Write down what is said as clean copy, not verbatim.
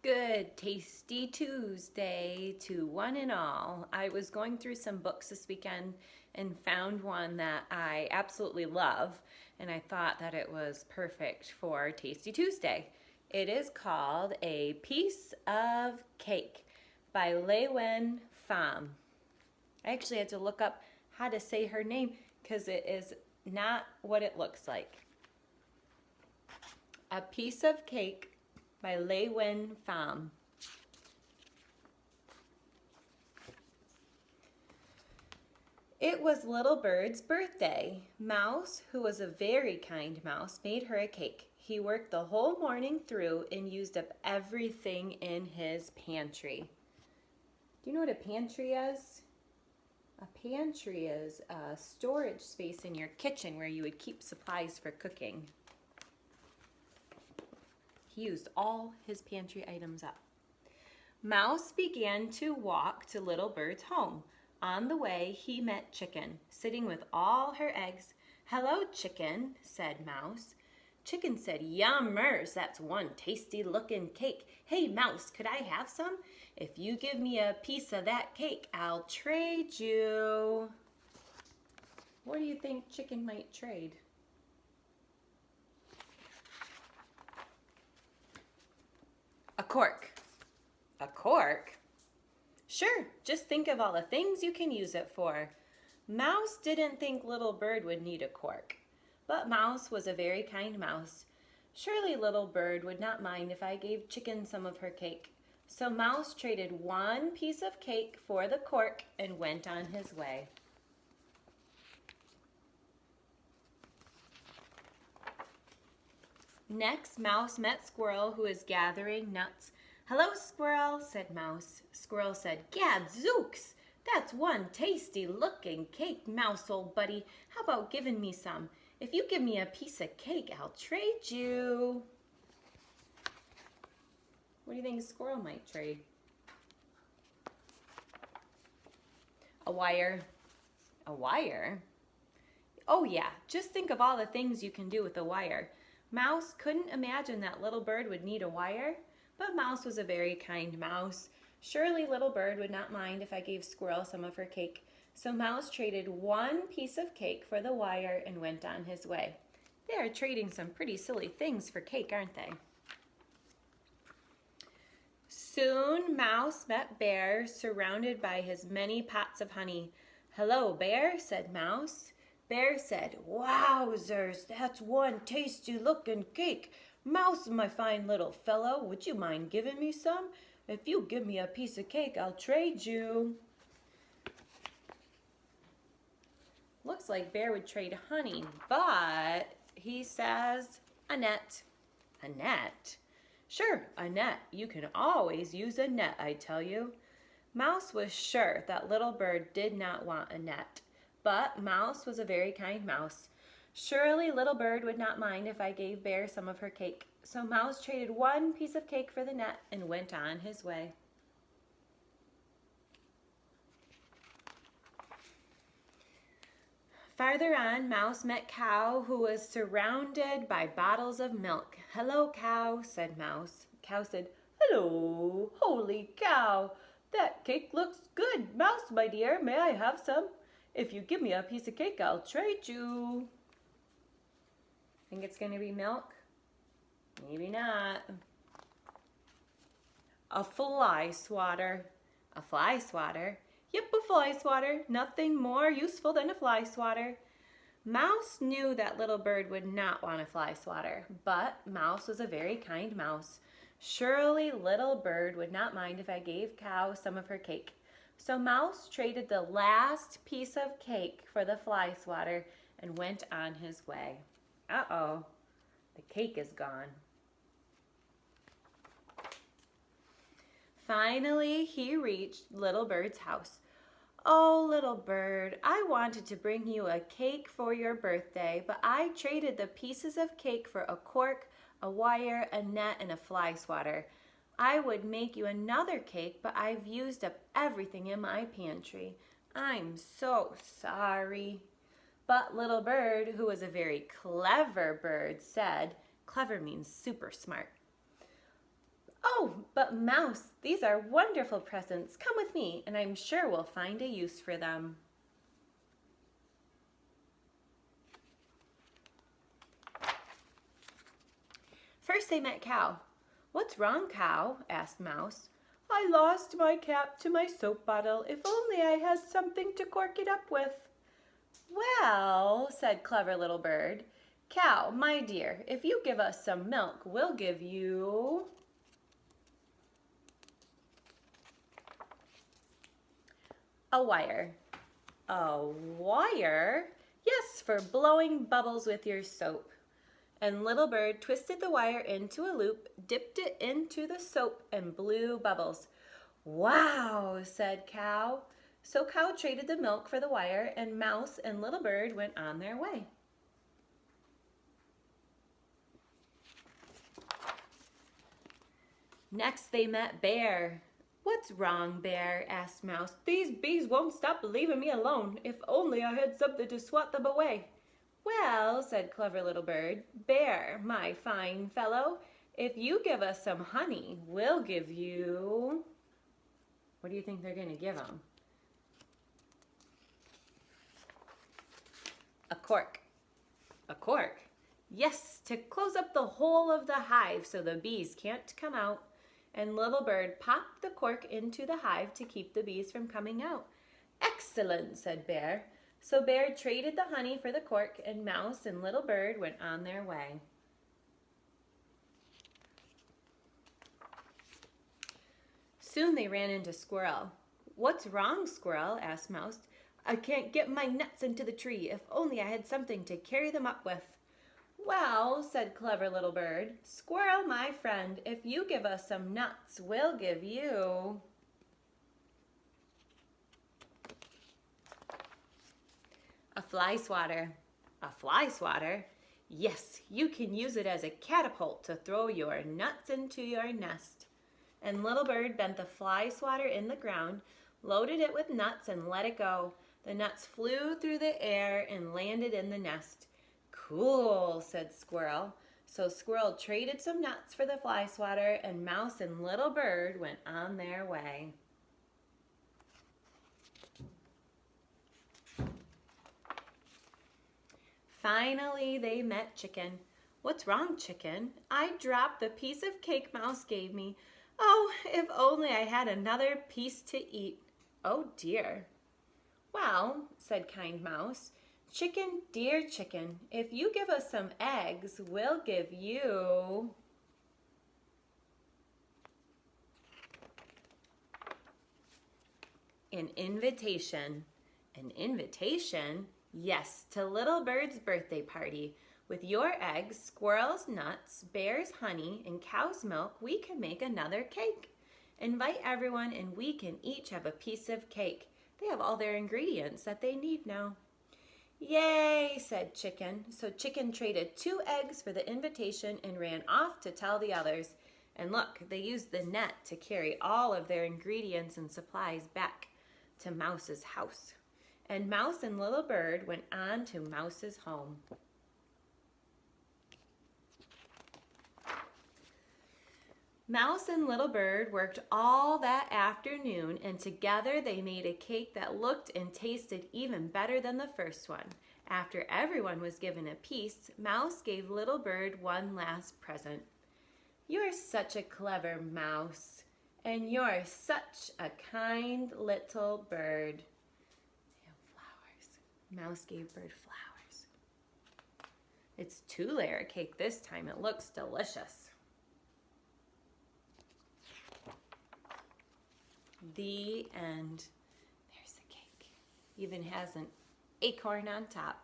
Good tasty Tuesday to one and all. I was going through some books this weekend and found one that I absolutely love, and I thought that it was perfect for Tasty Tuesday. It is called A Piece of Cake by LeUyen Pham. I actually had to look up how to say her name because it is not what it looks like. A Piece of Cake by LeUyen Pham. It was Little Bird's birthday. Mouse, who was a very kind mouse, made her a cake. He worked the whole morning through and used up everything in his pantry. Do you know what a pantry is? A pantry is a storage space in your kitchen where you would keep supplies for cooking. He used all his pantry items up. Mouse began to walk to Little Bird's home. On the way, he met Chicken, sitting with all her eggs. "Hello, Chicken," said Mouse. Chicken said, "Yummers, that's one tasty-looking cake. Hey, Mouse, could I have some? If you give me a piece of that cake, I'll trade you." What do you think Chicken might trade? A cork. A cork? Sure, just think of all the things you can use it for. Mouse didn't think Little Bird would need a cork, but Mouse was a very kind mouse. Surely Little Bird would not mind if I gave Chicken some of her cake. So Mouse traded one piece of cake for the cork and went on his way. Next, Mouse met Squirrel, who was gathering nuts. "Hello, Squirrel," said Mouse. Squirrel said, "Gadzooks! That's one tasty-looking cake, Mouse, old buddy. How about giving me some? If you give me a piece of cake, I'll trade you." What do you think a squirrel might trade? A wire. A wire? Oh yeah, just think of all the things you can do with a wire. Mouse couldn't imagine that Little Bird would need a wire, but Mouse was a very kind mouse. Surely Little Bird would not mind if I gave Squirrel some of her cake. So Mouse traded one piece of cake for the wire and went on his way. They are trading some pretty silly things for cake, aren't they? Soon Mouse met Bear, surrounded by his many pots of honey. "Hello, Bear," said Mouse. Bear said, "Wowzers, that's one tasty-looking cake. Mouse, my fine little fellow, would you mind giving me some? If you give me a piece of cake, I'll trade you." Looks like Bear would trade honey, but he says, "A net." "A net?" "Sure, a net. You can always use a net, I tell you." Mouse was sure that Little Bird did not want a net, but Mouse was a very kind mouse. Surely Little Bird would not mind if I gave Bear some of her cake. So Mouse traded one piece of cake for the net and went on his way. Farther on, Mouse met Cow, who was surrounded by bottles of milk. "Hello, Cow," said Mouse. Cow said, "Hello, holy cow. That cake looks good. Mouse, my dear, may I have some? If you give me a piece of cake, I'll trade you." Think it's going to be milk? Maybe not. A fly swatter. A fly swatter? Yep, a fly swatter. Nothing more useful than a fly swatter. Mouse knew that Little Bird would not want a fly swatter, but Mouse was a very kind mouse. Surely Little Bird would not mind if I gave Cow some of her cake. So Mouse traded the last piece of cake for the fly swatter and went on his way. Uh-oh, the cake is gone. Finally, he reached Little Bird's house. "Oh, Little Bird, I wanted to bring you a cake for your birthday, but I traded the pieces of cake for a cork, a wire, a net, and a fly swatter. I would make you another cake, but I've used up everything in my pantry. I'm so sorry." But Little Bird, who was a very clever bird, said, clever means super smart, "Oh, but Mouse, these are wonderful presents. Come with me, and I'm sure we'll find a use for them. First they met Cow. What's wrong, Cow? Asked Mouse. I lost my cap to my soap bottle. If only I had something to cork it up with. Well, said Clever Little Bird, Cow, my dear, if you give us some milk, we'll give you a wire. A wire? Yes, for blowing bubbles with your soap. And Little Bird twisted the wire into a loop, dipped it into the soap, and blew bubbles. Wow, said Cow. So Cow traded the milk for the wire, and Mouse and Little Bird went on their way. Next they met Bear. What's wrong, Bear? Asked Mouse. These bees won't stop leaving me alone. If only I had something to swat them away. Well, said Clever Little Bird, Bear, my fine fellow, if you give us some honey, we'll give you... What do you think they're going to give them? A cork. A cork? Yes, to close up the whole of the hive so the bees can't come out. And Little Bird popped the cork into the hive to keep the bees from coming out. Excellent, said Bear. So Bear traded the honey for the cork, and Mouse and Little Bird went on their way. Soon they ran into Squirrel. What's wrong, Squirrel? Asked Mouse. I can't get my nuts into the tree. If only I had something to carry them up with. Well, said Clever Little Bird, Squirrel, my friend, if you give us some nuts, we'll give you... a fly swatter. A fly swatter? Yes, you can use it as a catapult to throw your nuts into your nest. And Little Bird bent the fly swatter in the ground, loaded it with nuts, and let it go. The nuts flew through the air and landed in the nest. Cool, said Squirrel. So Squirrel traded some nuts for the fly swatter, and Mouse and Little Bird went on their way. Finally, they met Chicken. What's wrong, Chicken? I dropped the piece of cake Mouse gave me. Oh, if only I had another piece to eat. Oh, dear. Well, said kind Mouse, Chicken, dear Chicken, if you give us some eggs, we'll give you... an invitation. An invitation? Yes, to Little Bird's birthday party. With your eggs, Squirrel's nuts, Bear's honey, and Cow's milk, we can make another cake. Invite everyone and we can each have a piece of cake. They have all their ingredients that they need now. Yay, said Chicken. So Chicken traded 2 eggs for the invitation and ran off to tell the others. And look, they used the net to carry all of their ingredients and supplies back to Mouse's house. And Mouse and Little Bird went on to Mouse's home. Mouse and Little Bird worked all that afternoon, and together they made a cake that looked and tasted even better than the first one. After everyone was given a piece, Mouse gave Little Bird one last present. You're such a clever mouse, and you're such a kind little bird. Mouse gave Bird flowers. It's 2-layer cake this time. It looks delicious. The end. There's the cake. Even has an acorn on top.